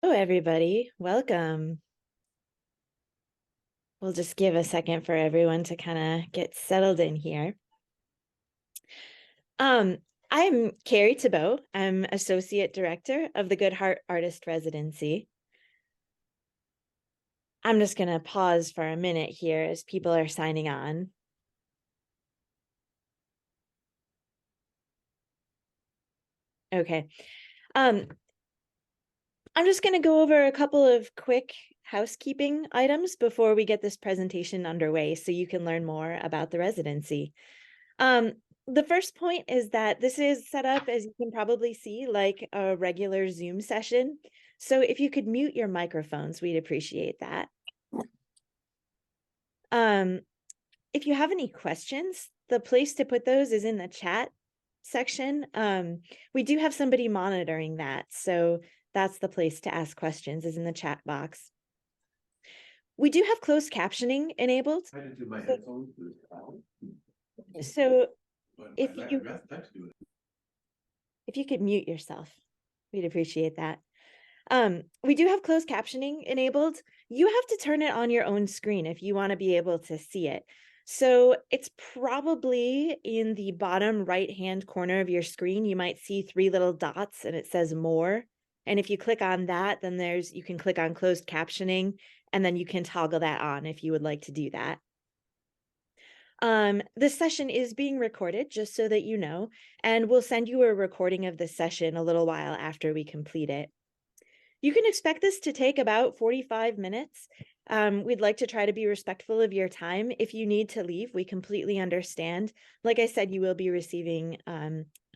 Hello, everybody. Welcome. We'll just give a second for everyone to kind of get settled in here. I'm Carrie Thibault. I'm Associate Director of the GHAR Artist Residency. I'm just going to pause for a minute here as people are signing on. Okay. I'm just going to go over a couple of quick housekeeping items before we get this presentation underway so you can learn more about the residency. The first point is that this is set up, as you can probably see, like a regular Zoom session. So if you could mute your microphones, we'd appreciate that. If you have any questions, the place to put those is in the chat section. We do have somebody monitoring that, so that's the place to ask questions, is in the chat box. We do have closed captioning enabled. So if you could mute yourself, we'd appreciate that. We do have closed captioning enabled. You have to turn it on your own screen if you want to be able to see it. So it's probably in the bottom right-hand corner of your screen. You might see 3 little dots and it says more. And if you click on that, then you can click on closed captioning and then you can toggle that on if you would like to do that. This session is being recorded, just so that you know, and we'll send you a recording of this session a little while after we complete it. You can expect this to take about 45 minutes. We'd like to try to be respectful of your time. If you need to leave, we completely understand. Like I said, you will be receiving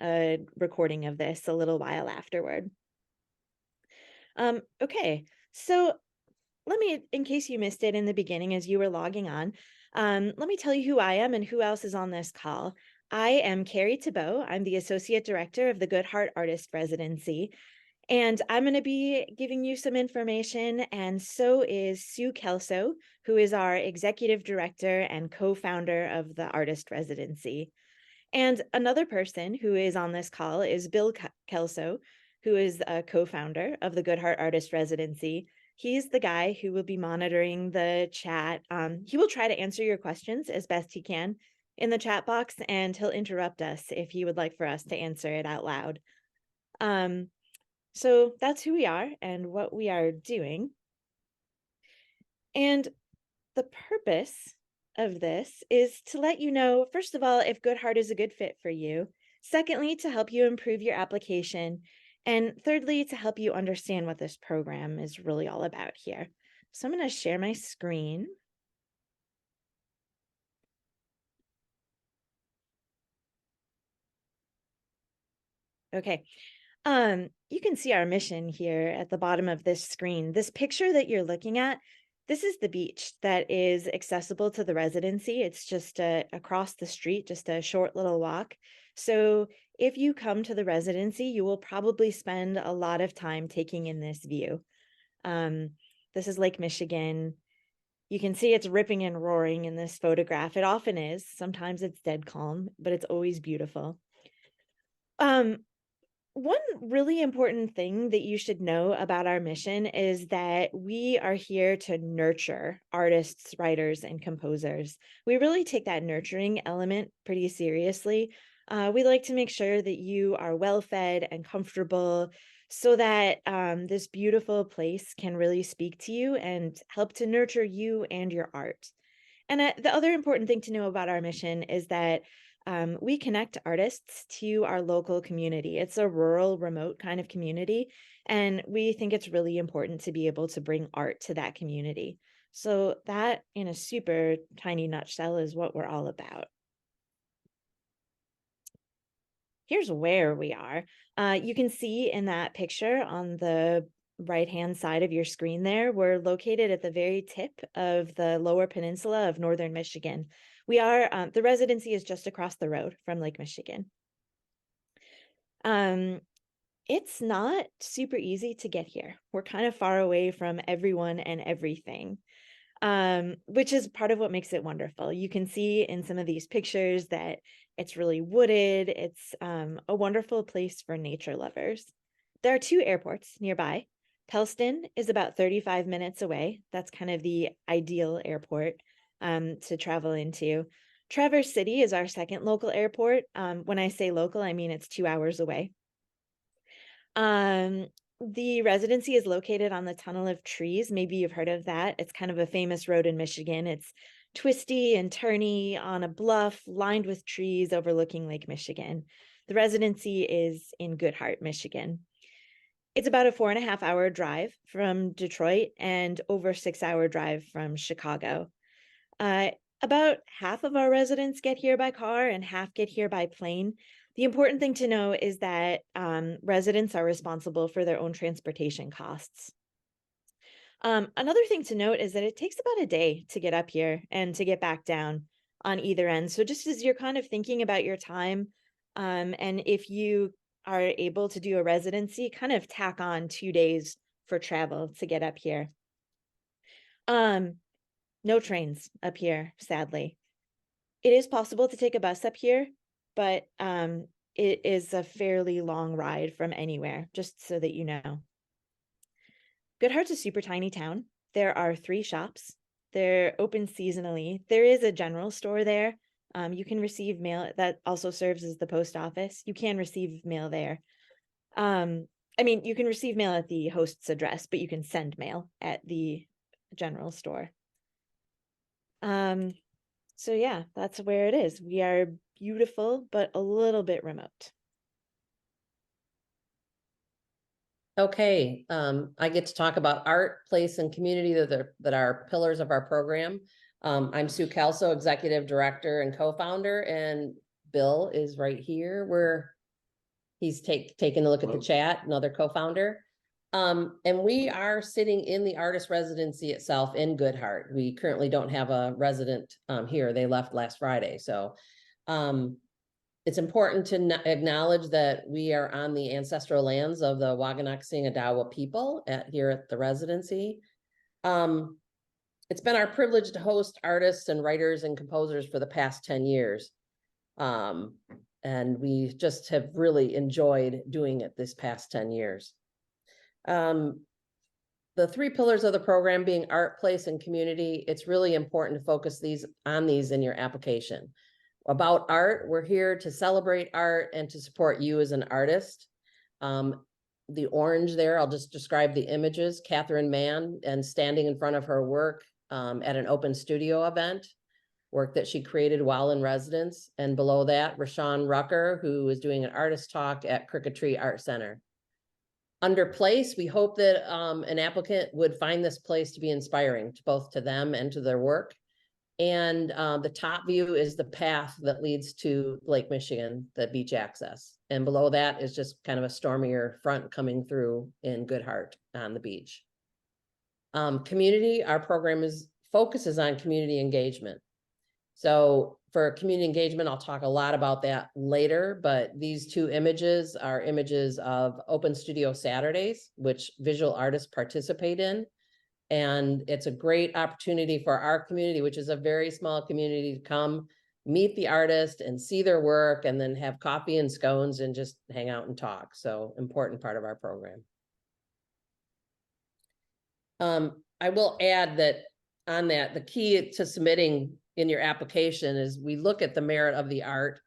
a recording of this a little while afterward. Okay, so let me, in case you missed it in the beginning as you were logging on, let me tell you who I am and who else is on this call. I am Carrie Thibault. I'm the Associate Director of the GHAR Artist Residency. And I'm going to be giving you some information, and so is Sue Kelso, who is our Executive Director and co-founder of the Artist Residency. And another person who is on this call is Bill Kelso, who is a co-founder of the GHAR Artist Residency. He's the guy who will be monitoring the chat. He will try to answer your questions as best he can in the chat box, and he'll interrupt us if he would like for us to answer it out loud. So that's who we are and what we are doing. And the purpose of this is to let you know, first of all, if GHAR is a good fit for you. Secondly, to help you improve your application. And thirdly, to help you understand what this program is really all about here. So I'm going to share my screen. Okay. You can see our mission here at the bottom of this screen. This picture that you're looking at, this is the beach that is accessible to the residency. It's just across the street, just a short little walk. So if you come to the residency, you will probably spend a lot of time taking in this view. This is Lake Michigan. You can see it's ripping and roaring in this photograph. It often is. Sometimes it's dead calm, but it's always beautiful. One really important thing that you should know about our mission is that we are here to nurture artists, writers, and composers. We really take that nurturing element pretty seriously. We like to make sure that you are well-fed and comfortable so that this beautiful place can really speak to you and help to nurture you and your art. And the other important thing to know about our mission is that we connect artists to our local community. It's a rural, remote kind of community, and we think it's really important to be able to bring art to that community. So that, in a super tiny nutshell, is what we're all about. Here's where we are. You can see in that picture on the right-hand side of your screen there, we're located at the very tip of the lower peninsula of northern Michigan. We are, the residency is just across the road from Lake Michigan. It's not super easy to get here. We're kind of far away from everyone and everything, which is part of what makes it wonderful. You can see in some of these pictures that it's really wooded. It's a wonderful place for nature lovers. There are 2 airports nearby. Pellston is about 35 minutes away. That's kind of the ideal airport to travel into. Traverse City is our second local airport. When I say local, I mean it's 2 hours away. The Residency is located on the Tunnel of Trees. Maybe you've heard of that. It's kind of a famous road in Michigan. It's twisty and turny on a bluff lined with trees overlooking Lake Michigan. The Residency is in GHAR, Michigan. It's about a 4.5-hour drive from Detroit and over 6-hour drive from Chicago. About half of our residents get here by car and half get here by plane. The important thing to know is that residents are responsible for their own transportation costs. Another thing to note is that it takes about a day to get up here and to get back down on either end. So just as you're kind of thinking about your time, and if you are able to do a residency, kind of tack on 2 days for travel to get up here. No trains up here, sadly. It is possible to take a bus up here, but it is a fairly long ride from anywhere, just so that you know. GHAR's a super tiny town. There are 3 shops. They're open seasonally. There is a general store there. You can receive mail that also serves as the post office. You can receive mail there. I mean, you can receive mail at the host's address, but you can send mail at the general store. So yeah, that's where it is. We are beautiful, but a little bit remote. Okay, I get to talk about art, place, and community that are pillars of our program. I'm Sue Kelso, Executive Director and Co-founder, and Bill is right here where he's taking a look at the chat, another co-founder. And we are sitting in the artist residency itself in GHAR. We currently don't have a resident here. They left last Friday. So it's important to acknowledge that we are on the ancestral lands of the Wabanaki-Adawa people here at the residency. It's been our privilege to host artists and writers and composers for the past 10 years. And we just have really enjoyed doing it this past 10 years. The 3 pillars of the program being art, place, and community, it's really important to focus on these in your application. About art, we're here to celebrate art and to support you as an artist. The orange there, I'll just describe the images. Catherine Mann, and standing in front of her work at an open studio event, work that she created while in residence. And below that, Rashawn Rucker, who is doing an artist talk at Crooked Tree Art Center. Under place, we hope that an applicant would find this place to be inspiring to both to them and to their work. And the top view is the path that leads to Lake Michigan, the beach access. And below that is just kind of a stormier front coming through in GHAR on the beach. Community, our program focuses on community engagement. So for community engagement, I'll talk a lot about that later, but these 2 images are images of Open Studio Saturdays, which visual artists participate in. And it's a great opportunity for our community, which is a very small community, to come meet the artist and see their work and then have coffee and scones and just hang out and talk. So important part of our program. I will add that on that, the key to submitting in your application is we look at the merit of the art.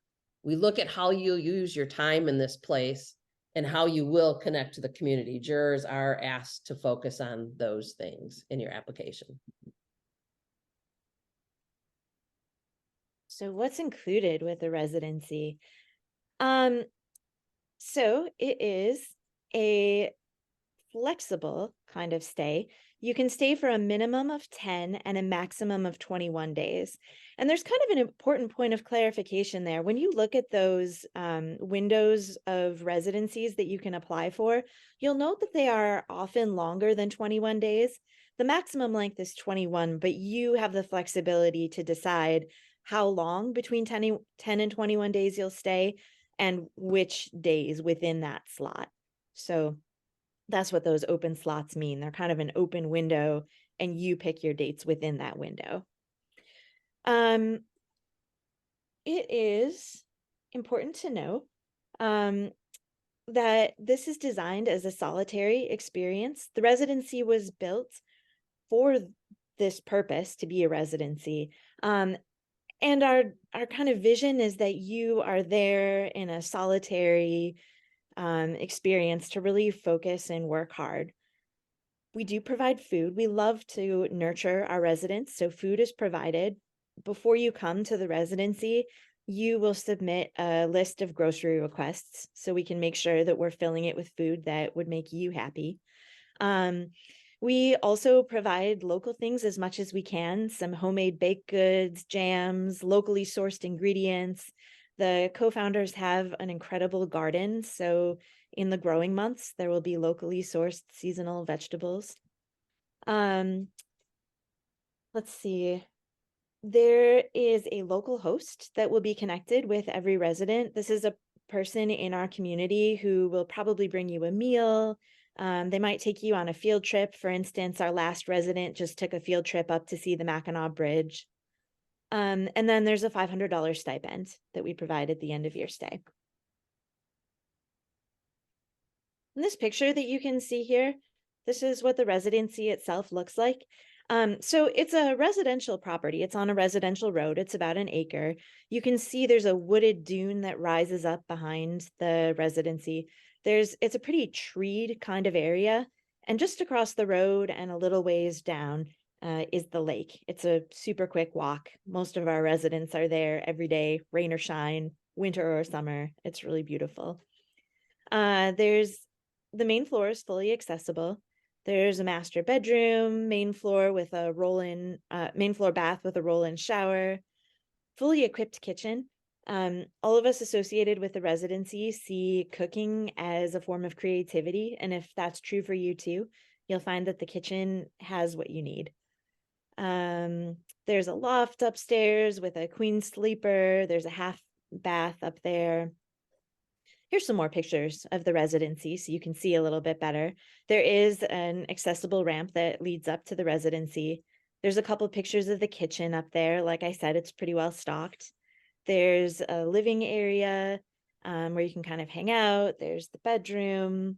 We look at how you use your time in this place and how you will connect to the community. Jurors are asked to focus on those things in your application. So what's included with the residency? So it is a flexible kind of stay. You can stay for a minimum of 10 and a maximum of 21 days. And there's kind of an important point of clarification there. When you look at those windows of residencies that you can apply for, you'll note that they are often longer than 21 days. The maximum length is 21, but you have the flexibility to decide how long between 10 and 21 days you'll stay and which days within that slot. So that's what those open slots mean. They're kind of an open window and you pick your dates within that window. It is important to know that this is designed as a solitary experience. The residency was built for this purpose to be a residency. And our kind of vision is that you are there in a solitary experience to really focus and work hard. We do provide food. We love to nurture our residents, so food is provided. Before you come to the residency, you will submit a list of grocery requests so we can make sure that we're filling it with food that would make you happy. Um, we also provide local things as much as we can, some homemade baked goods, jams, locally sourced ingredients. The co-founders have an incredible garden, so in the growing months, there will be locally sourced seasonal vegetables. Um, let's see. There is a local host that will be connected with every resident. This is a person in our community who will probably bring you a meal. They might take you on a field trip. For instance, our last resident just took a field trip up to see the Mackinac Bridge. And then there's a $500 stipend that we provide at the end of your stay. In this picture that you can see here, this is what the residency itself looks like. So it's a residential property. It's on a residential road. It's about an acre. You can see there's a wooded dune that rises up behind the residency. It's a pretty treed kind of area. And just across the road and a little ways down is the lake. It's a super quick walk. Most of our residents are there every day, rain or shine, winter or summer. It's really beautiful. There's the main floor is fully accessible. There's a master bedroom, main floor with a roll-in, main floor bath with a roll-in shower, fully equipped kitchen. All of us associated with the residency see cooking as a form of creativity. And if that's true for you too, you'll find that the kitchen has what you need. There's a loft upstairs with a queen sleeper. There's a half bath up there. Here's some more pictures of the residency so you can see a little bit better. There is an accessible ramp that leads up to the residency. There's a couple pictures of the kitchen up there. Like I said, it's pretty well stocked. There's a living area where you can kind of hang out. There's the bedroom.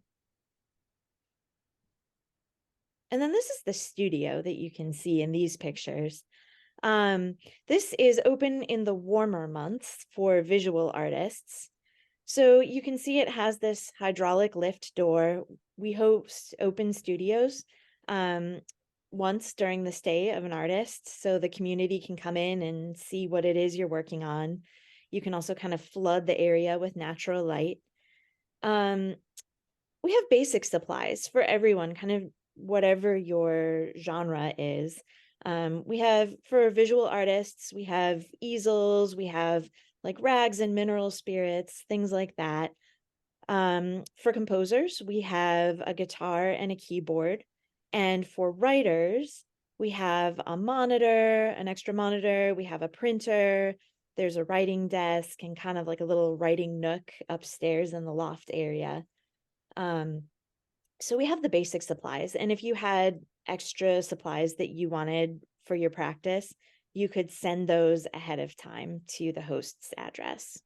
And then this is the studio that you can see in these pictures. This is open in the warmer months for visual artists. So you can see it has this hydraulic lift door. We host open studios once during the stay of an artist, so the community can come in and see what it is you're working on. You can also kind of flood the area with natural light. We have basic supplies for everyone, kind of whatever your genre is. We have, for visual artists, we have easels, we have like rags and mineral spirits, things like that. For composers, we have a guitar and a keyboard. And for writers, we have a monitor, an extra monitor, we have a printer, there's a writing desk and kind of like a little writing nook upstairs in the loft area. So we have the basic supplies. And if you had extra supplies that you wanted for your practice, you could send those ahead of time to the host's address.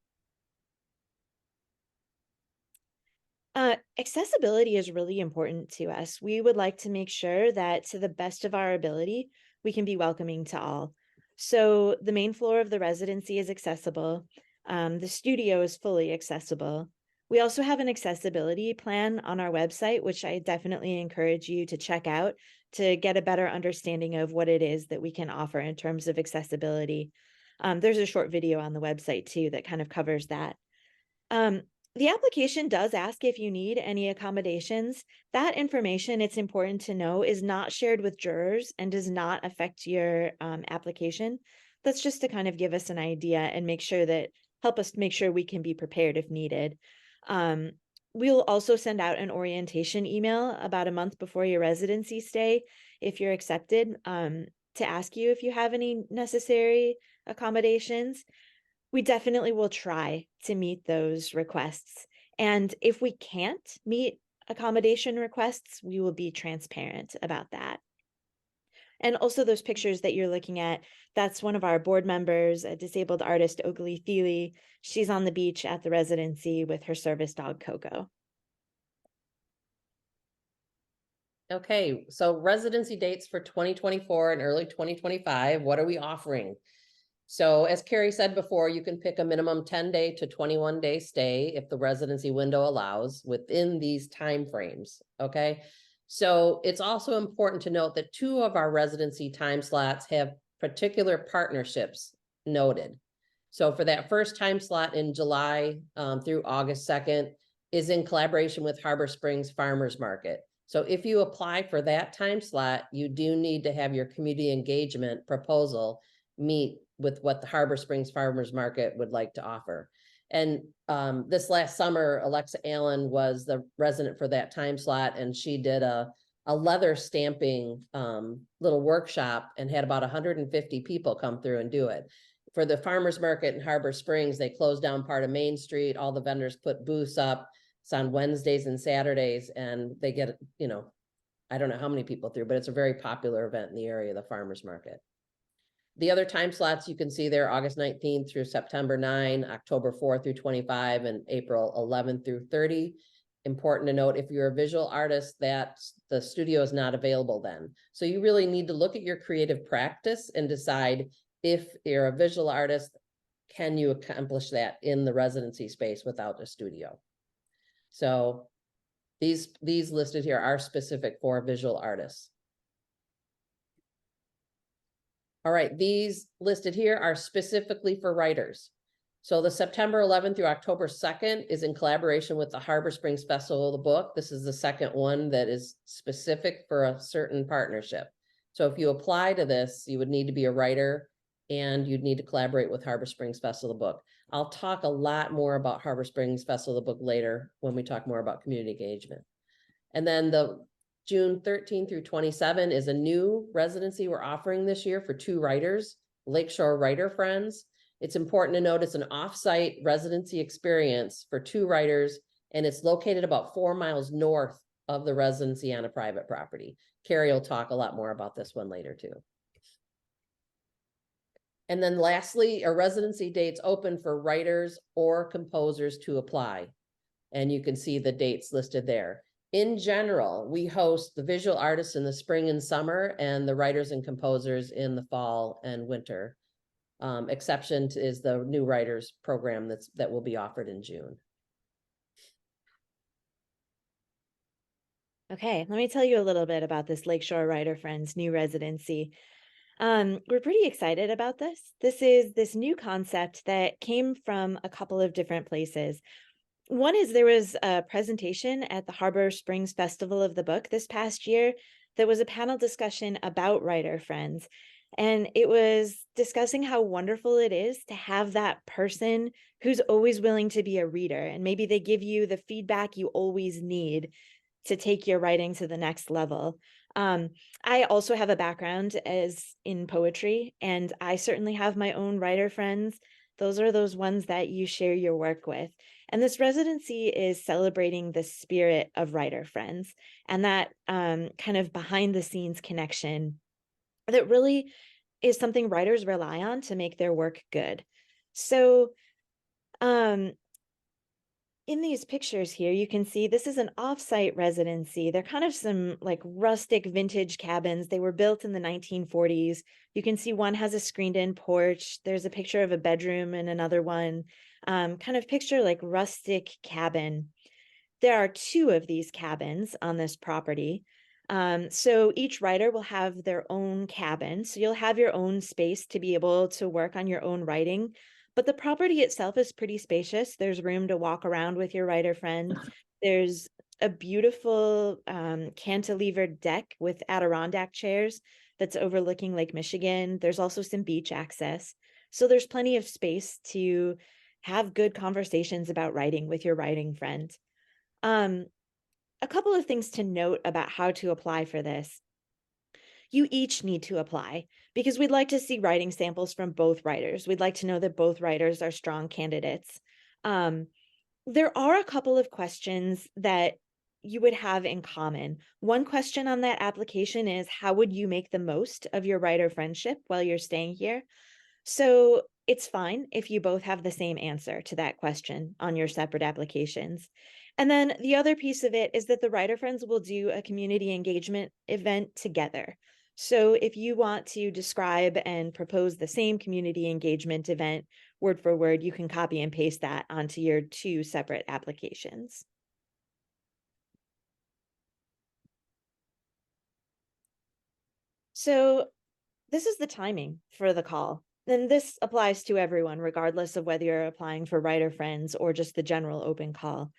Accessibility is really important to us. We would like to make sure that to the best of our ability, we can be welcoming to all. So the main floor of the residency is accessible. The studio is fully accessible. We also have an accessibility plan on our website, which I definitely encourage you to check out to get a better understanding of what it is that we can offer in terms of accessibility. There's a short video on the website too that kind of covers that. The application does ask if you need any accommodations. That information, it's important to know, is not shared with jurors and does not affect your application. That's just to kind of give us an idea and help us make sure we can be prepared if needed. We'll also send out an orientation email about a month before your residency stay, if you're accepted, to ask you if you have any necessary accommodations. We definitely will try to meet those requests. And if we can't meet accommodation requests, we will be transparent about that. And also those pictures that you're looking at, that's one of our board members, a disabled artist, Oakley Thiele. She's on the beach at the residency with her service dog, Coco. Okay, so residency dates for 2024 and early 2025, what are we offering? So as Carrie said before, you can pick a minimum 10-day to 21-day stay if the residency window allows within these timeframes, okay? So it's also important to note that 2 of our residency time slots have particular partnerships noted. So for that first time slot in July through August 2nd is in collaboration with Harbor Springs Farmers Market. So if you apply for that time slot, you do need to have your community engagement proposal meet with what the Harbor Springs Farmers Market would like to offer. And this last summer, Alexa Allen was the resident for that time slot, and she did a leather stamping little workshop and had about 150 people come through and do it. For the farmers market in Harbor Springs, they closed down part of Main Street. All the vendors put booths up. It's on Wednesdays and Saturdays, and they get, I don't know how many people through, but it's a very popular event in the area, the farmers market. The other time slots you can see there, August 19th through September 9, October 4 through 25, and April 11 through 30. Important to note, if you're a visual artist, that the studio is not available then. So you really need to look at your creative practice and decide if you're a visual artist, can you accomplish that in the residency space without a studio? So these listed here are specific for visual artists. All right, these listed here are specifically for writers. So the September 11th through October 2nd is in collaboration with the Harbor Springs Festival of the Book. This is the second one that is specific for a certain partnership. So if you apply to this, you would need to be a writer and you'd need to collaborate with Harbor Springs Festival of the Book. I'll talk a lot more about Harbor Springs Festival of the Book later when we talk more about community engagement. And then the June 13 through 27 is a new residency we're offering this year for 2 writers, Lakeshore Writer Friends. It's important to note it's an off-site residency experience for 2 writers, and it's located about 4 miles north of the residency on a private property. Carrie will talk a lot more about this one later too. And then lastly, a residency dates open for writers or composers to apply. And you can see the dates listed there. In general, we host the visual artists in the spring and summer and the writers and composers in the fall and winter. Exception is the new writers program that will be offered in June. Okay, let me tell you a little bit about this Lakeshore Writer Friends new residency. We're pretty excited about this. This is this new concept that came from a couple of different places. One is there was a presentation at the Harbor Springs Festival of the Book this past year that was a panel discussion about writer friends. And it was discussing how wonderful it is to have that person who's always willing to be a reader. And maybe they give you the feedback you always need to take your writing to the next level. I also have a background as in poetry, and I certainly have my own writer friends. Those are those ones that you share your work with. And this residency is celebrating the spirit of writer friends and that kind of behind the scenes connection that really is something writers rely on to make their work good. So in these pictures here, you can see this is an off-site residency. They're kind of some like rustic vintage cabins. They were built in the 1940s. You can see one has a screened-in porch. There's a picture of a bedroom and another one. Kind of picture like rustic cabin. There are 2 of these cabins on this property. So each writer will have their own cabin. So you'll have your own space to be able to work on your own writing. But the property itself is pretty spacious. There's room to walk around with your writer friend. There's a beautiful cantilevered deck with Adirondack chairs that's overlooking Lake Michigan. There's also some beach access. So there's plenty of space to have good conversations about writing with your writing friend. A couple of things to note about how to apply for this. You each need to apply because we'd like to see writing samples from both writers. We'd like to know that both writers are strong candidates. There are a couple of questions that you would have in common. One question on that application is, how would you make the most of your writer friendship while you're staying here? So it's fine if you both have the same answer to that question on your separate applications. And then the other piece of it is that the Writer Friends will do a community engagement event together. So if you want to describe and propose the same community engagement event word for word, you can copy and paste that onto your 2 separate applications. So this is the timing for the call. And this applies to everyone, regardless of whether you're applying for Writer Friends or just the general open call.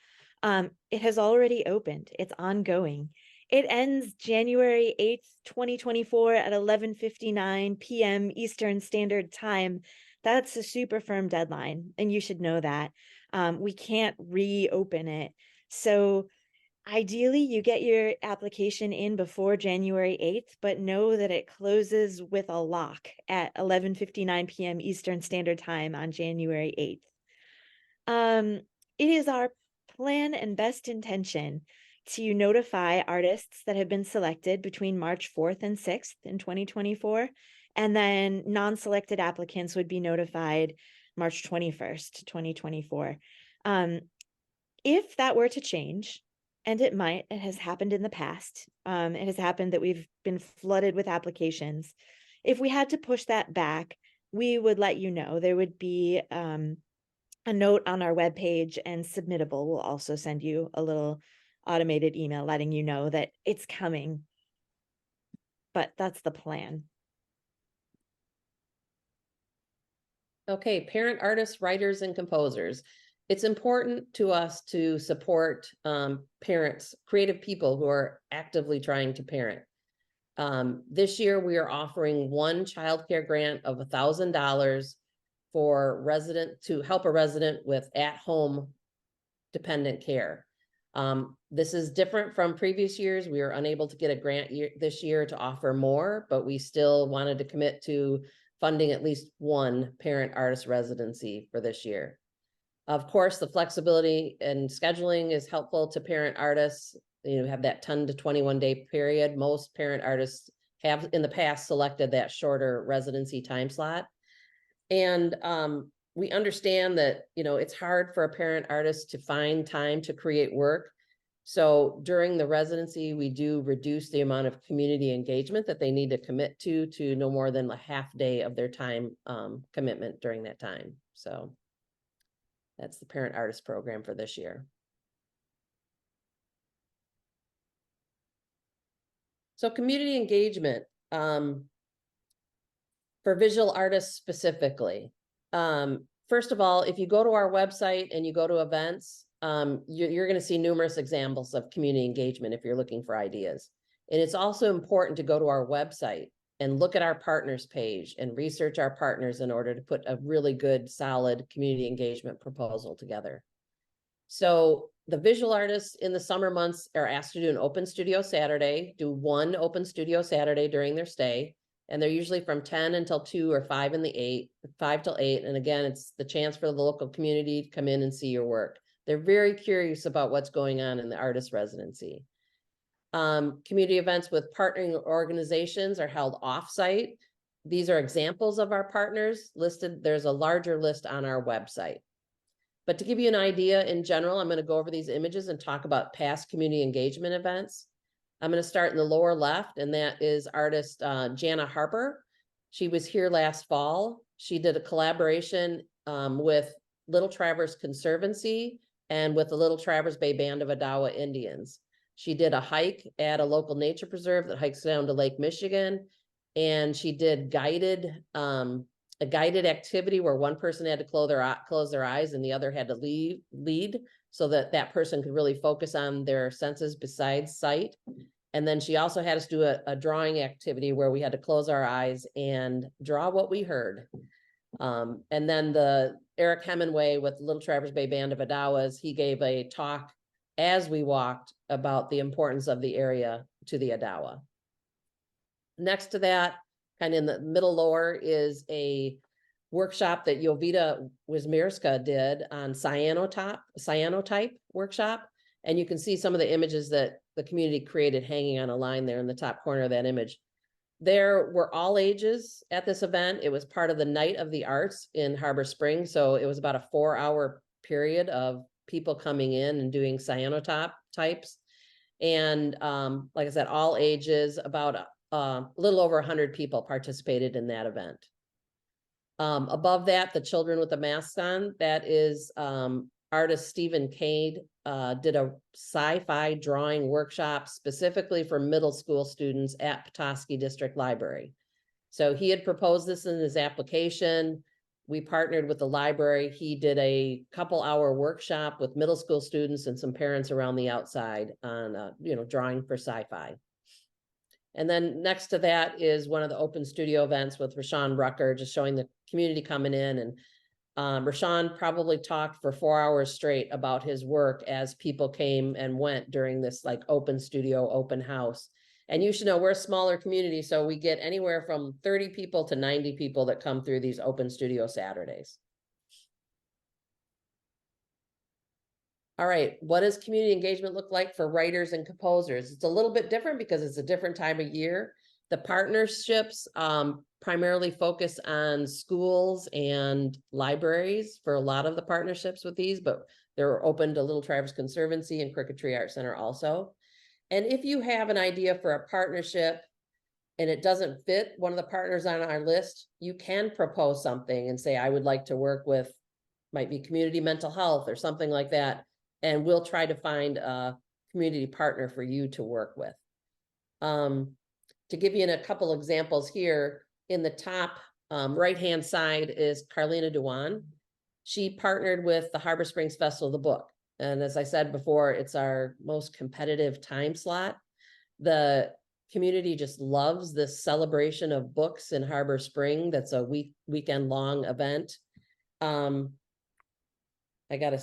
It has already opened. It's ongoing. It ends January 8th, 2024 at 11:59 p.m. Eastern Standard Time. That's a super firm deadline, and you should know that. We can't reopen it. So ideally, you get your application in before January 8th, but know that it closes with a lock at 11:59 p.m. Eastern Standard Time on January 8th. It is our plan and best intention to notify artists that have been selected between March 4th and 6th in 2024, and then non-selected applicants would be notified March 21st, 2024. If that were to change, and it might, it has happened in the past, it has happened that we've been flooded with applications. If we had to push that back, we would let you know. There would be a note on our webpage, and Submittable will also send you a little automated email letting you know that it's coming. But that's the plan. Okay, parent artists, writers, and composers. It's important to us to support parents, creative people who are actively trying to parent. This year, we are offering one childcare grant of $1,000 for to help a resident with at-home dependent care. This is different from previous years. We were unable to get a grant this year to offer more, but we still wanted to commit to funding at least one parent artist residency for this year. Of course, the flexibility and scheduling is helpful to parent artists. You have that 10 to 21 day period. Most parent artists have in the past selected that shorter residency time slot. And we understand that, it's hard for a parent artist to find time to create work. So during the residency, we do reduce the amount of community engagement that they need to commit to no more than a half day of their time commitment during that time. So that's the parent artist program for this year. So community engagement for visual artists specifically. First of all, if you go to our website and you go to events, you're going to see numerous examples of community engagement if you're looking for ideas. And it's also important to go to our website and look at our partners page and research our partners in order to put a really good, solid community engagement proposal together. So the visual artists in the summer months are asked to do an open studio Saturday, do one open studio Saturday during their stay. And they're usually from 10 until 2 or 5 till 8. And again, it's the chance for the local community to come in and see your work. They're very curious about what's going on in the artist residency. Community events with partnering organizations are held offsite. These are examples of our partners listed. There's a larger list on our website. But to give you an idea in general, I'm going to go over these images and talk about past community engagement events. I'm going to start in the lower left, and that is artist Jana Harper. She was here last fall. She did a collaboration with Little Traverse Conservancy and with the Little Traverse Bay Band of Odawa Indians. She did a hike at a local nature preserve that hikes down to Lake Michigan, and she did a guided activity where one person had to close their eyes and the other had to lead so that that person could really focus on their senses besides sight. And then she also had us do a drawing activity where we had to close our eyes and draw what we heard. And then Eric Hemingway with Little Traverse Bay Band of Odawas, he gave a talk as we walked about the importance of the area to the Odawa. Next to that, kind of in the middle lower, is a workshop that Jovita Wismierska did on cyanotype workshop. And you can see some of the images that the community created hanging on a line there in the top corner of that image. There were all ages at this event. It was part of the Night of the Arts in Harbor Springs. So it was about a 4-hour period of people coming in and doing cyanotype types. And like I said, all ages, about a little over 100 people participated in that event. Above that, the children with the masks on, that is artist Stephen Cade did a sci-fi drawing workshop specifically for middle school students at Petoskey District Library. So he had proposed this in his application. We partnered with the library. He did a couple-hour workshop with middle school students and some parents around the outside on, drawing for sci-fi. And then next to that is one of the open studio events with Rashawn Rucker, just showing the community coming in. And Rashawn probably talked for 4 hours straight about his work as people came and went during this like open studio, open house. And you should know we're a smaller community, so we get anywhere from 30 people to 90 people that come through these open studio Saturdays. All right, what does community engagement look like for writers and composers? It's a little bit different because it's a different time of year. The partnerships primarily focus on schools and libraries for a lot of the partnerships with these, but they're open to Little Traverse Conservancy and Crooked Tree Art Center also. And if you have an idea for a partnership and it doesn't fit one of the partners on our list, you can propose something and say, I would like to work with, might be community mental health or something like that. And we'll try to find a community partner for you to work with. To give you a couple examples here, in the top right-hand side is Carlina Dewan. She partnered with the Harbor Springs Festival of the Book. And as I said before, it's our most competitive time slot. The community just loves this celebration of books in Harbor Spring. That's a weekend-long event. I gotta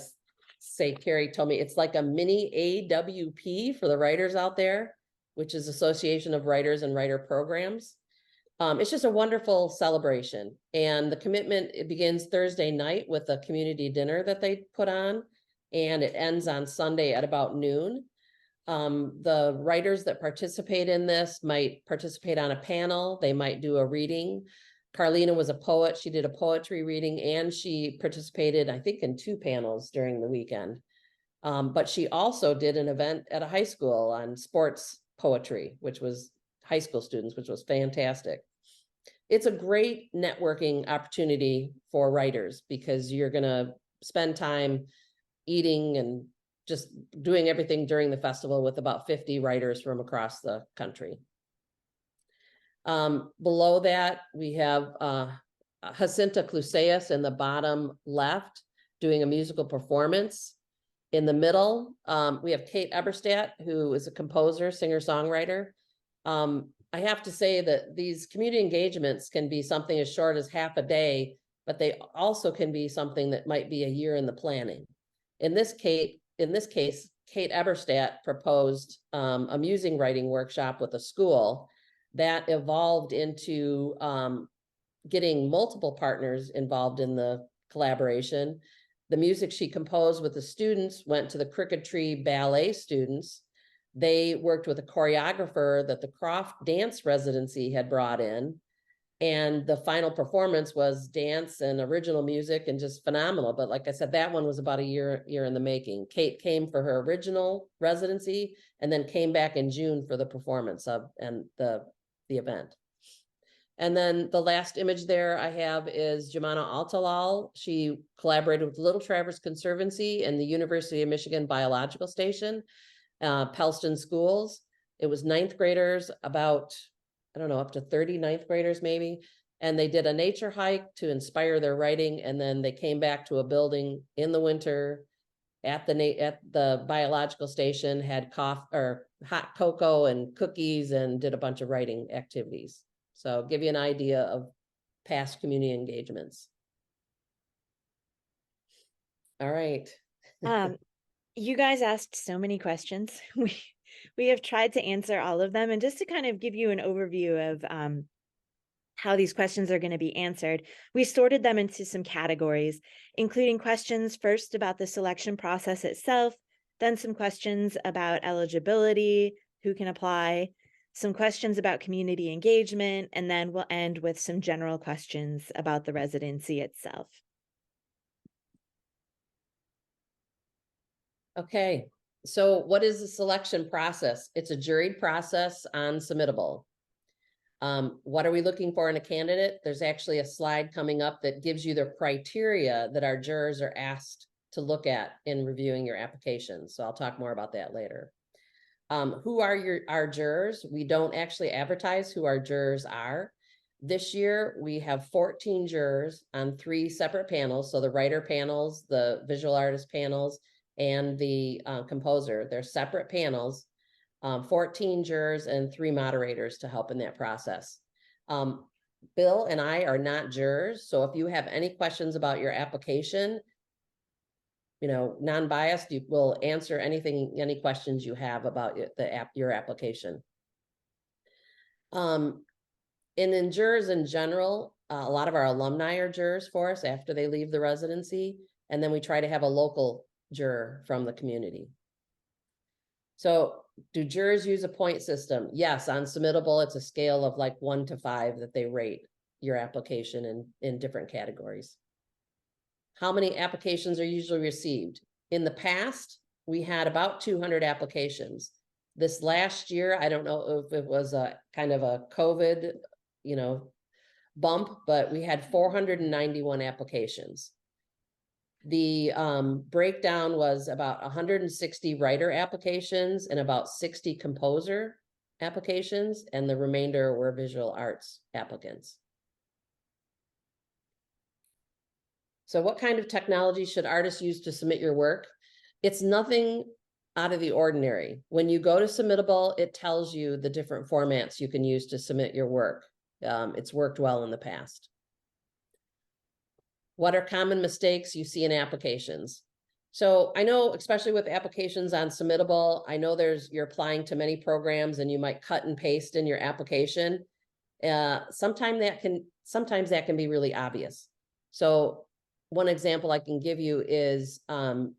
say, Carrie told me it's like a mini AWP for the writers out there, which is Association of Writers and Writer Programs. It's just a wonderful celebration. And the commitment, it begins Thursday night with a community dinner that they put on, and it ends on Sunday at about noon. The writers that participate in this might participate on a panel. They might do a reading. Carlina was a poet. She did a poetry reading and she participated, I think, in 2 panels during the weekend. But she also did an event at a high school on sports poetry, which was high school students, which was fantastic. It's a great networking opportunity for writers because you're going to spend time eating and just doing everything during the festival with about 50 writers from across the country. Below that, we have Jacinta Cluseas in the bottom left doing a musical performance. In the middle, we have Kate Eberstadt, who is a composer, singer-songwriter. I have to say that these community engagements can be something as short as half a day, but they also can be something that might be a year in the planning. In this case, Kate Eberstadt proposed a music writing workshop with a school that evolved into getting multiple partners involved in the collaboration. The music she composed with the students went to the Crooked Tree Ballet students. They worked with a choreographer that the Croft Dance Residency had brought in. And the final performance was dance and original music and just phenomenal. But like I said, that one was about a year in the making. Kate came for her original residency and then came back in June for the performance of and the event. And then the last image there I have is Jumana Altalal. She collaborated with Little Traverse Conservancy and the University of Michigan Biological Station, Pellston Schools. It was 9th graders, about, I don't know, up to 30 9th graders maybe. And they did a nature hike to inspire their writing. And then they came back to a building in the winter at the biological station, had hot cocoa and cookies and did a bunch of writing activities. So give you an idea of past community engagements. All right. You guys asked so many questions. We have tried to answer all of them, and just to kind of give you an overview of how these questions are going to be answered, we sorted them into some categories, including questions first about the selection process itself, then some questions about eligibility, who can apply, some questions about community engagement, and then we'll end with some general questions about the residency itself. Okay, so what is the selection process? It's a juried process on submittable. What are we looking for in a candidate? There's actually a slide coming up that gives you the criteria that our jurors are asked to look at in reviewing your application. So I'll talk more about that later. Who are our jurors? We don't actually advertise who our jurors are. This year, we have 14 jurors on 3 separate panels. So the writer panels, the visual artist panels, and the composer. They're separate panels. 14 jurors and 3 moderators to help in that process. Bill and I are not jurors, so if you have any questions about your application, non-biased, you will answer any questions you have about your application. And in jurors in general, a lot of our alumni are jurors for us after they leave the residency, and then we try to have a local juror from the community. So do jurors use a point system? Yes, on submittable, it's a scale of like 1 to 5 that they rate your application in different categories. How many applications are usually received? In the past, we had about 200 applications. This last year, I don't know if it was a kind of a COVID, bump, but we had 491 applications. The breakdown was about 160 writer applications and about 60 composer applications, and the remainder were visual arts applicants. So what kind of technology should artists use to submit your work? It's nothing out of the ordinary. When you go to submittable, it tells you the different formats you can use to submit your work. It's worked well in the past. What are common mistakes you see in applications? So I know, especially with applications on submittable, I know you're applying to many programs and you might cut and paste in your application. Sometimes that can be really obvious. So one example I can give you is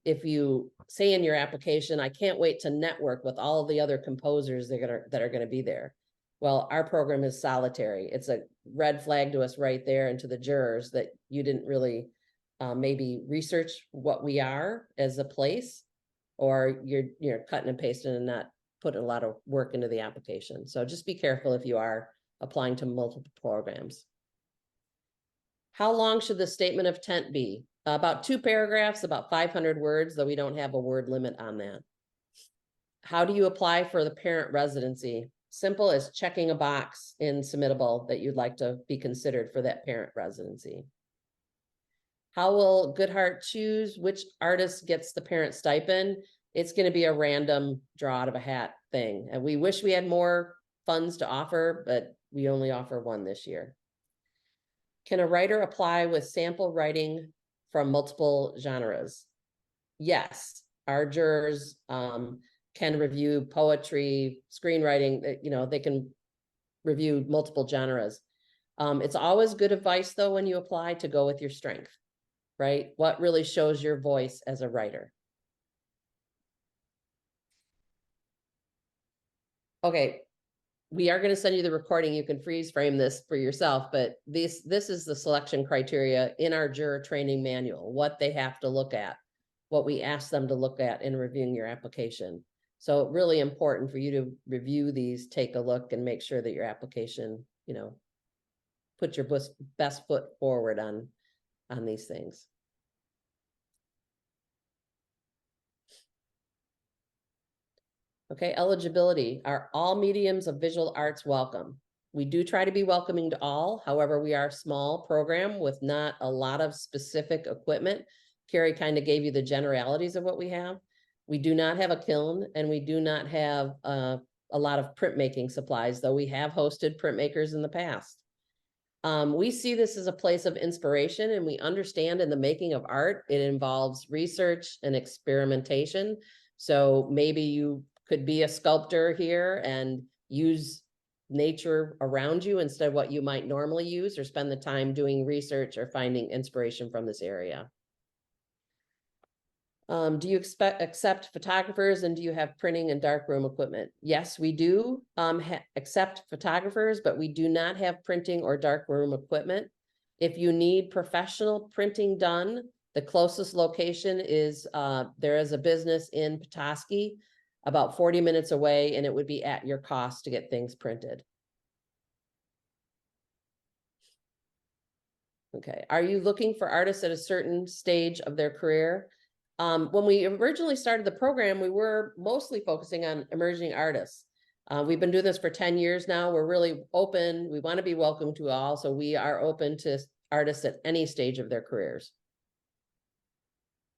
if you say in your application, I can't wait to network with all of the other composers that are going to be there. Well, our program is solitary. It's a red flag to us right there and to the jurors that you didn't really maybe research what we are as a place, or you're cutting and pasting and not putting a lot of work into the application. So just be careful if you are applying to multiple programs. How long should the statement of intent be? About 2 paragraphs, about 500 words, though we don't have a word limit on that. How do you apply for the parent residency? Simple as checking a box in submittable that you'd like to be considered for that parent residency. How will GHAR choose which artist gets the parent stipend? It's going to be a random draw out of a hat thing. And we wish we had more funds to offer, but we only offer 1 this year. Can a writer apply with sample writing from multiple genres? Yes, our jurors can review poetry, screenwriting, they can review multiple genres. It's always good advice, though, when you apply, to go with your strength, right? What really shows your voice as a writer. Okay, we are going to send you the recording. You can freeze frame this for yourself, but this is the selection criteria in our juror training manual, what they have to look at, what we ask them to look at in reviewing your application. So really important for you to review these, take a look, and make sure that your application, put your best foot forward on these things. Okay, eligibility. Are all mediums of visual arts welcome? We do try to be welcoming to all. However, we are a small program with not a lot of specific equipment. Carrie kind of gave you the generalities of what we have. We do not have a kiln, and we do not have a lot of printmaking supplies, though we have hosted printmakers in the past. We see this as a place of inspiration, and we understand in the making of art, it involves research and experimentation. So maybe you could be a sculptor here and use nature around you instead of what you might normally use, or spend the time doing research or finding inspiration from this area. Do you accept photographers, and do you have printing and darkroom equipment? Yes, we do accept photographers, but we do not have printing or darkroom equipment. If you need professional printing done, The closest location is, there is a business in Petoskey, about 40 minutes away, and it would be at your cost to get things printed. Okay, are you looking for artists at a certain stage of their career? When we originally started the program, we were mostly focusing on emerging artists. We've been doing this for 10 years now. We're really open. We want to be welcome to all. So we are open to artists at any stage of their careers.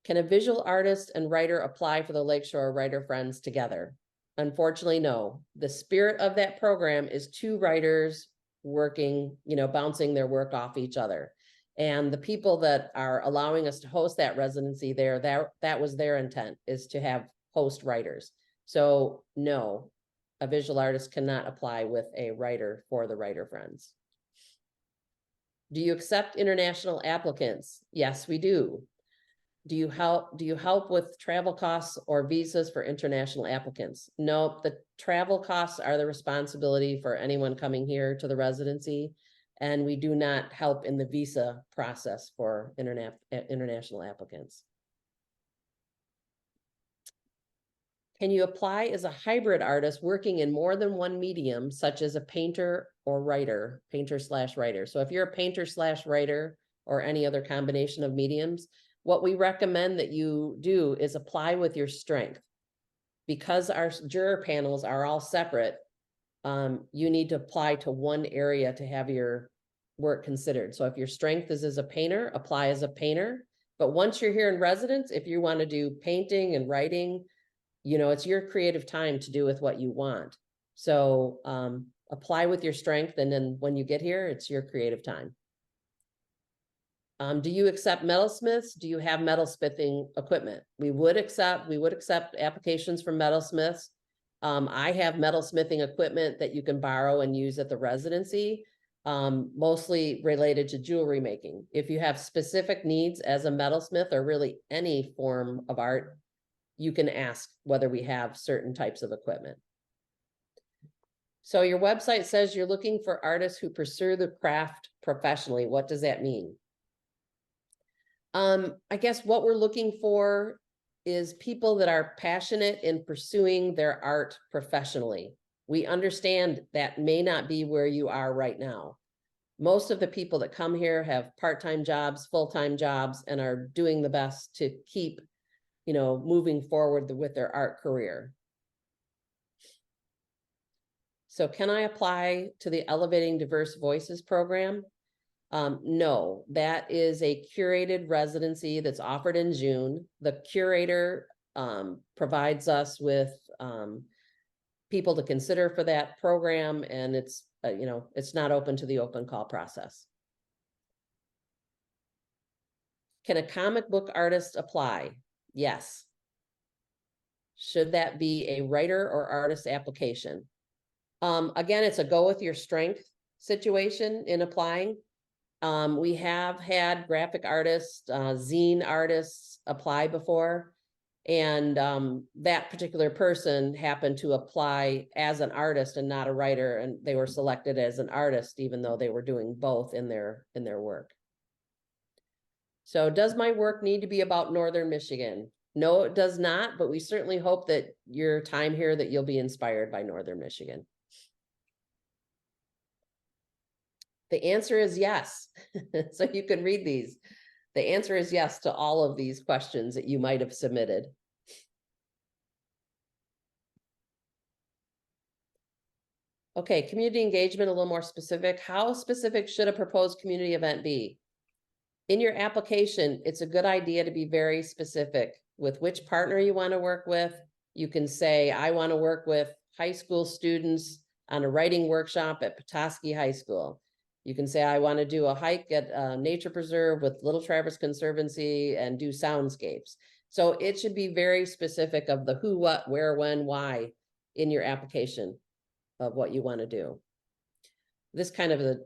Can a visual artist and writer apply for the Lakeshore Writer Friends together? Unfortunately, no. The spirit of that program is two writers working, bouncing their work off each other. And the people that are allowing us to host that residency there, that was their intent, is to have host writers. So no, a visual artist cannot apply with a writer for the Writer Friends. Do you accept international applicants? Yes, we do. Do you help with travel costs or visas for international applicants? No, the travel costs are the responsibility for anyone coming here to the residency, and we do not help in the visa process for international applicants. Can you apply as a hybrid artist working in more than one medium, such as a painter or writer, painter/writer? So if you're a painter/writer or any other combination of mediums, what we recommend that you do is apply with your strength. Because our juror panels are all separate, you need to apply to one area to have your work considered. So if your strength is as a painter, apply as a painter. But once you're here in residence, if you want to do painting and writing, it's your creative time to do with what you want. So apply with your strength, and then when you get here, it's your creative time. Do you accept metalsmiths? Do you have metalsmithing equipment? We would accept applications from metalsmiths. I have metalsmithing equipment that you can borrow and use at the residency, mostly related to jewelry making. If you have specific needs as a metalsmith or really any form of art, you can ask whether we have certain types of equipment. So your website says you're looking for artists who pursue the craft professionally. What does that mean? I guess what we're looking for is people that are passionate in pursuing their art professionally. We understand that may not be where you are right now. Most of the people that come here have part-time jobs, full-time jobs, and are doing the best to keep, moving forward with their art career. So can I apply to the Elevating Diverse Voices program? No, that is a curated residency that's offered in June. The curator provides us with people to consider for that program, and it's not open to the open call process. Can a comic book artist apply? Yes. Should that be a writer or artist application? Again, it's a go with your strength situation in applying. We have had graphic artists, zine artists apply before, and that particular person happened to apply as an artist and not a writer, and they were selected as an artist even though they were doing both in their work. So does my work need to be about Northern Michigan? No, it does not, but we certainly hope that your time here that you'll be inspired by Northern Michigan. The answer is yes. So you can read these. The answer is yes to all of these questions that you might have submitted. Okay, community engagement, a little more specific. How specific should a proposed community event be? In your application, it's a good idea to be very specific with which partner you want to work with. You can say, I want to work with high school students on a writing workshop at Petoskey High School. You can say, I want to do a hike at a nature preserve with Little Traverse Conservancy and do soundscapes. So it should be very specific of the who, what, where, when, why in your application of what you want to do. This kind of a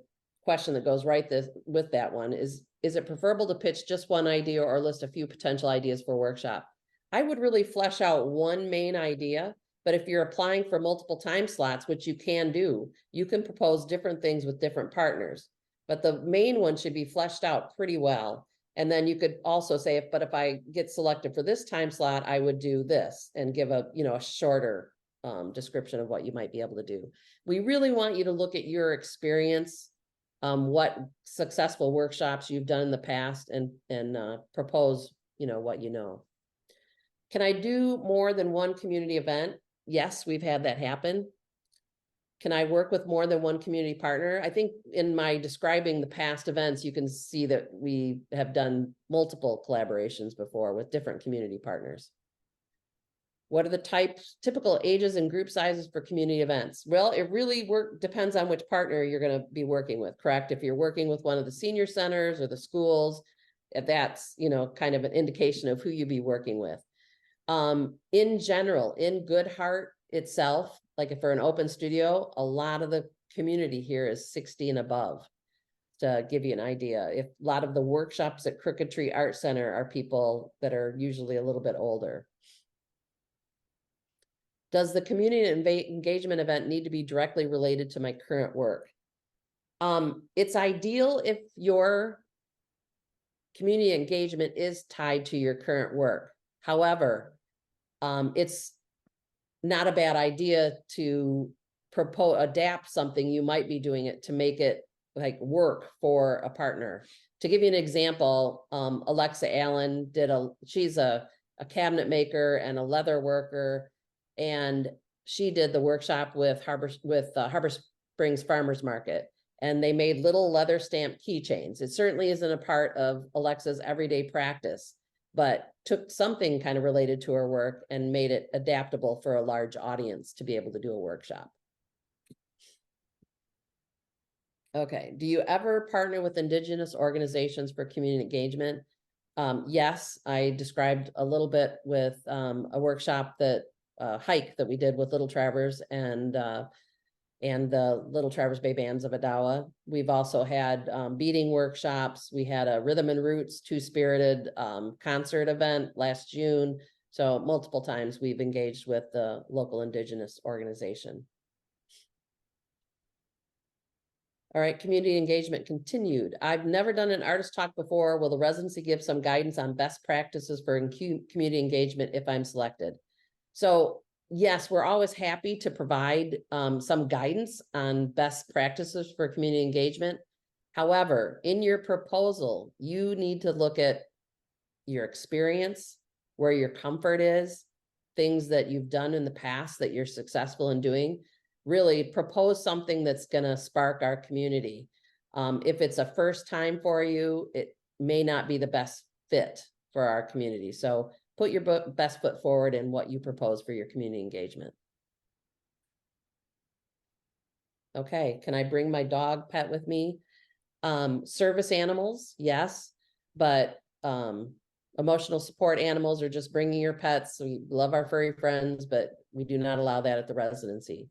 question that goes right with that one is it preferable to pitch just one idea or list a few potential ideas for a workshop? I would really flesh out one main idea, but if you're applying for multiple time slots, which you can do, you can propose different things with different partners. But the main one should be fleshed out pretty well. And then you could also say, but if I get selected for this time slot, I would do this, and give a, a shorter description of what you might be able to do. We really want you to look at your experience, what successful workshops you've done in the past, and propose, what you know. Can I do more than one community event? Yes, we've had that happen. Can I work with more than one community partner? I think in my describing the past events, you can see that we have done multiple collaborations before with different community partners. What are the typical ages and group sizes for community events? Well, it really depends on which partner you're going to be working with, correct? If you're working with one of the senior centers or the schools, if that's, kind of an indication of who you'd be working with. In general, in GHAR itself, like if for an open studio, a lot of the community here is 60 and above, to give you an idea. If a lot of the workshops at Crooked Tree Art Center are people that are usually a little bit older. Does the community engagement event need to be directly related to my current work? It's ideal if your community engagement is tied to your current work. However, it's not a bad idea to adapt something you might be doing it to make it like work for a partner. To give you an example, Alexa Allen she's a cabinet maker and a leather worker, and she did the workshop with Harbor Springs Farmers Market, and they made little leather stamped keychains. It certainly isn't a part of Alexa's everyday practice, but took something kind of related to her work and made it adaptable for a large audience to be able to do a workshop. Okay, do you ever partner with Indigenous organizations for community engagement? Yes, I described a little bit with a workshop hike that we did with Little Traverse and the Little Traverse Bay Bands of Adawa. We've also had beading workshops. We had a Rhythm and Roots Two-Spirited concert event last June. So multiple times we've engaged with the local Indigenous organization. All right, community engagement continued. I've never done an artist talk before. Will the residency give some guidance on best practices for community engagement if I'm selected? So yes, we're always happy to provide some guidance on best practices for community engagement. However, in your proposal, you need to look at your experience, where your comfort is, things that you've done in the past that you're successful in doing. Really propose something that's going to spark our community. If it's a first time for you, it may not be the best fit for our community. So put your best foot forward in what you propose for your community engagement. Okay, can I bring my dog pet with me? Service animals, yes, but emotional support animals or just bringing your pets. We love our furry friends, but we do not allow that at the residency.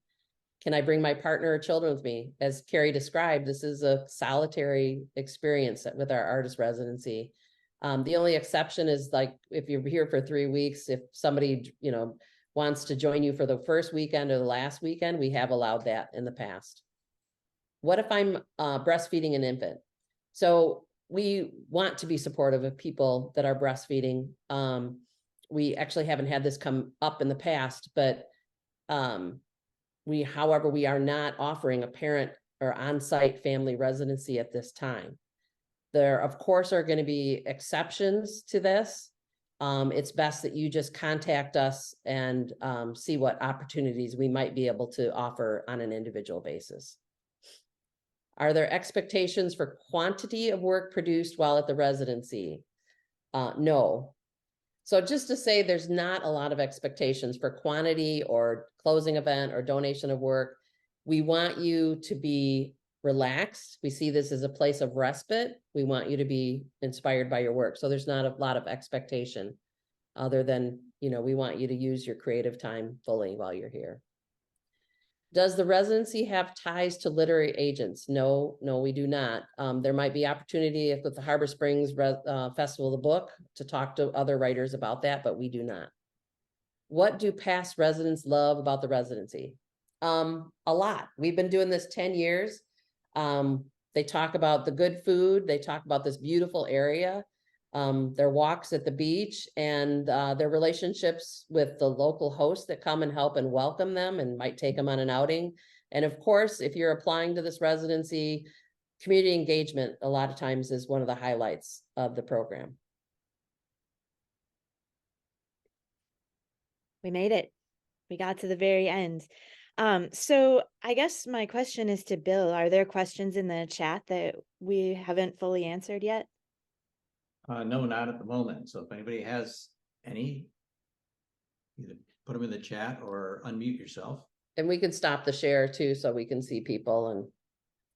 Can I bring my partner or children with me? As Carrie described, this is a solitary experience with our artist residency. The only exception is like if you're here for 3 weeks, if somebody, wants to join you for the first weekend or the last weekend, we have allowed that in the past. What if I'm breastfeeding an infant? So we want to be supportive of people that are breastfeeding. We actually haven't had this come up in the past, but however, we are not offering a parent or on-site family residency at this time. There, of course, are going to be exceptions to this. It's best that you just contact us and see what opportunities we might be able to offer on an individual basis. Are there expectations for quantity of work produced while at the residency? No. So just to say, there's not a lot of expectations for quantity or closing event or donation of work. We want you to be relaxed. We see this as a place of respite. We want you to be inspired by your work. So there's not a lot of expectation other than, we want you to use your creative time fully while you're here. Does the residency have ties to literary agents? No, we do not. There might be opportunity with the Harbor Springs Festival of the Book to talk to other writers about that, but we do not. What do past residents love about the residency? A lot. We've been doing this 10 years. They talk about the good food. They talk about this beautiful area. their walks at the beach, and their relationships with the local hosts that come and help and welcome them and might take them on an outing. And of course, if you're applying to this residency, community engagement a lot of times is one of the highlights of the program. We made it. We got to the very end. So I guess my question is to Bill. Are there questions in the chat that we haven't fully answered yet? No, not at the moment. So if anybody has any, either put them in the chat or unmute yourself. And we can stop the share too, so we can see people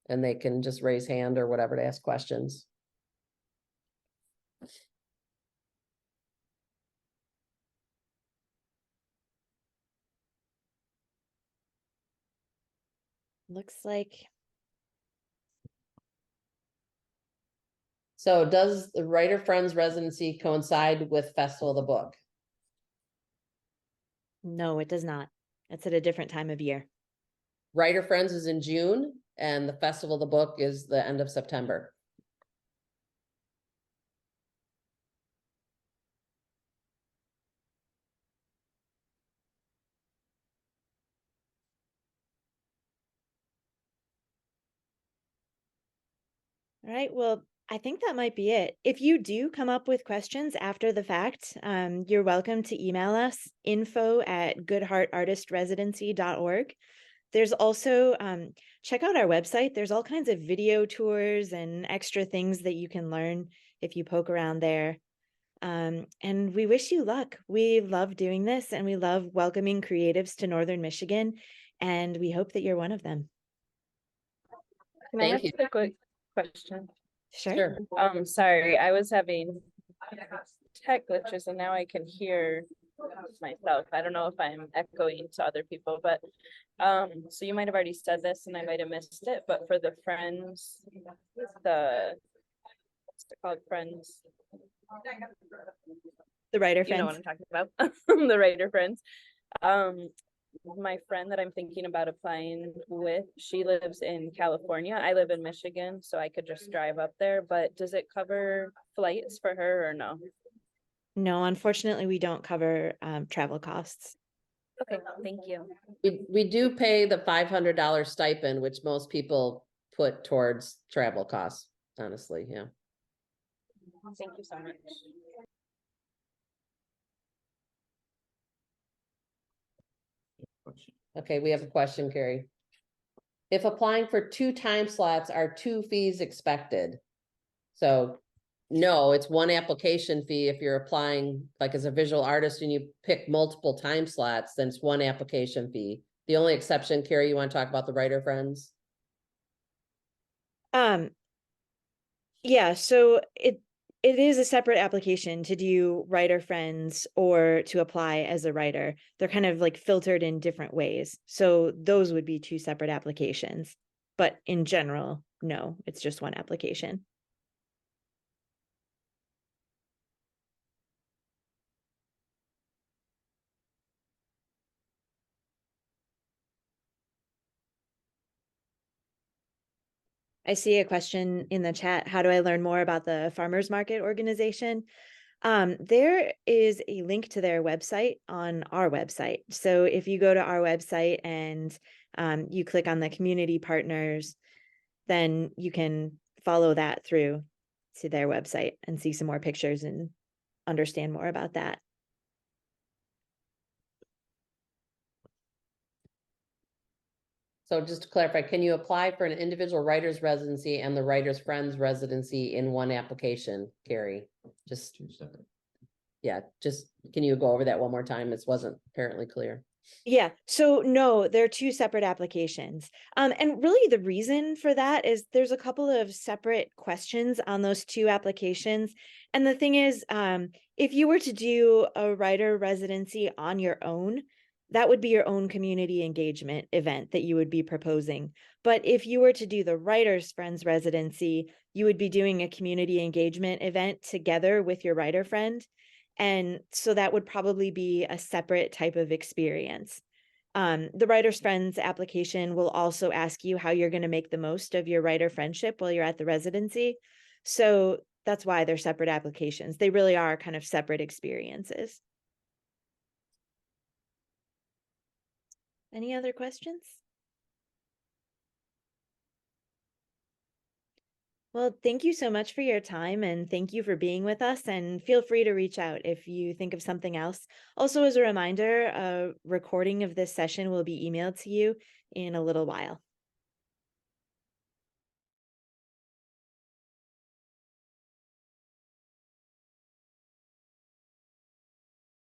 and they can just raise hand or whatever to ask questions. Looks like So does the Writer Friends residency coincide with Festival of the Book? no, it does not. It's at a different time of year. Writer Friends is in June and the Festival of the Book is the end of September. All right, well, I think that might be it. If you do come up with questions after the fact, you're welcome to email us, info@goodheartartistresidency.org. There's also, check out our website. There's all kinds of video tours and extra things that you can learn if you poke around there. And we wish you luck. We love doing this and we love welcoming creatives to Northern Michigan. And we hope that you're one of them. Can I Thank ask you. a quick question? Sure. Sorry, I was having tech glitches and now I can hear myself. I don't know if I'm echoing to other people, but so you might have already said this and I might have missed it, but for the friends, what's it called, friends? The writer You know what friends. I'm talking about. The writer friends. My friend that I'm thinking about applying with, she lives in California. I live in Michigan, so I could just drive up there, but does it cover flights for her or no? No, unfortunately, we don't cover travel costs. Okay, thank you. We do pay the $500 stipend, which most people put towards travel costs, honestly, yeah. Thank you so much. Okay, we have a question, Carrie. If applying for 2 time slots, are 2 fees expected? So no, it's 1 application fee. If you're applying like as a visual artist and you pick multiple time slots, then it's 1 application fee. The only exception, Carrie, you want to talk about the writer friends? Yeah, so it is a separate application to do writer friends or to apply as a writer. They're kind of like filtered in different ways. So those would be 2 separate applications. But in general, no, it's just 1 application. I see a question in the chat. How do I learn more about the farmers market organization? There is a link to their website on our website. So if you go to our website and you click on the community partners, then you can follow that through to their website and see some more pictures and understand more about that. So just to clarify, can you apply for an individual writer's residency and the writer's friend's residency in 1 application, Carrie? Just, 2 separate. yeah, just, can you go over that one more time? It wasn't apparently clear. Yeah, so no, they're 2 separate applications. And really the reason for that is there's a couple of separate questions on those 2 applications. And the thing is, if you were to do a writer residency on your own, that would be your own community engagement event that you would be proposing. But if you were to do the writer's friends residency, you would be doing a community engagement event together with your writer friend. And so that would probably be a separate type of experience. The Writer's Friends application will also ask you how you're going to make the most of your writer friendship while you're at the residency. So that's why they're separate applications. They really are kind of separate experiences. Any other questions? Well, thank you so much for your time and thank you for being with us, and feel free to reach out if you think of something else. Also, as a reminder, a recording of this session will be emailed to you in a little while.